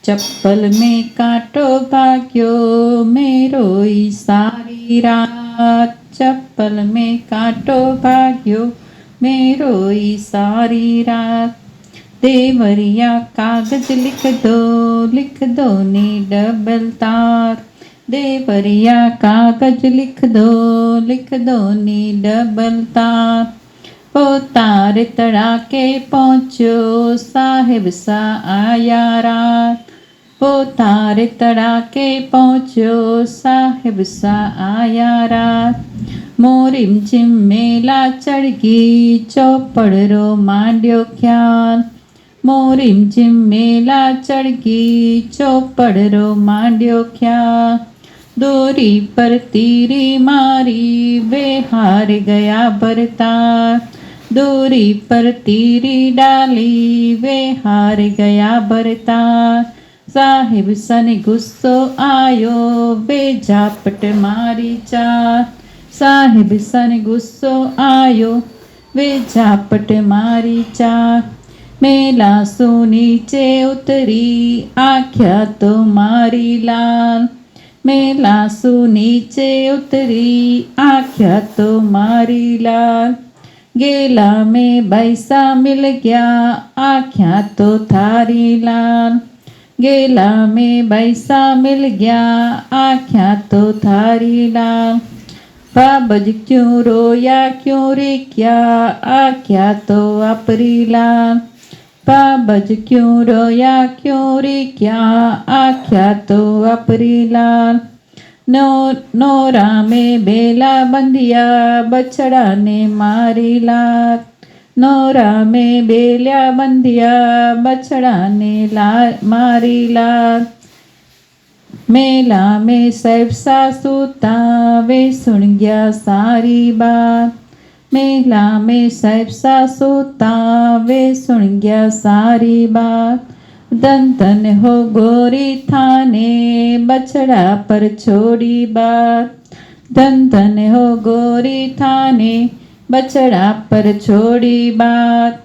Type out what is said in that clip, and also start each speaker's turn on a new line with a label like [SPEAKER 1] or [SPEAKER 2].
[SPEAKER 1] चप्पल में कांटो भाग्यो मैं रोई सारी रात। चप्पल में कांटो भाग्यो मैं रोई सारी रात। देवरिया कागज लिख दो नी डबल तार। देवरिया कागज लिख दो नी डबल तार। पोतार तड़ाके पहुँचो साहिब सा आया रात। पोतार तड़ाके पहुँचो साहिब सा आया रात। मोरिम चिम मेला चढ़ गई चौपड़ रो मांड्यो ख्याल। मोरिम चिम मेला चढ़ गई चौपड़ रो मांड्यो ख्याल। दोरी पर तीरी मारी वे हार गया बरतार। दोरी पर तीरी डाली वे हार गया बरतार। साहिब सन गुस्सो आयो वे झापट मारी चार। साहिब सन गुस्सो आयो वे झापट मारी चार। मेला सो नीचे उतरी आख्या तो मारी लाल। मेला सो नीचे उतरी आख्या तो मारी लाल। गेला में पैसा मिल गया आख्या तो थारी लाल। गेला में पैसा मिल गया आख्या तो थारी लाल। बाबज क्यों रोया क्यों रे क्या आख्या तो अपरी लाल। बाबज क्यों रोया क्यों रे क्या आख्या तो अपरी लाल। नोरा में बेला बंधिया बछड़ा ने मारी लात। नोरा में बेला बंधिया बछड़ा ने मारी लात। मेला में साहिब सा सूता वे सुन गया सारी बात। मेला में साहिब सा सूता वे सुन गया सारी बात। धन धन हो गोरी थाने बछड़ा पर छोड़ी बात। धन धन हो गोरी थाने बछड़ा पर छोड़ी बात।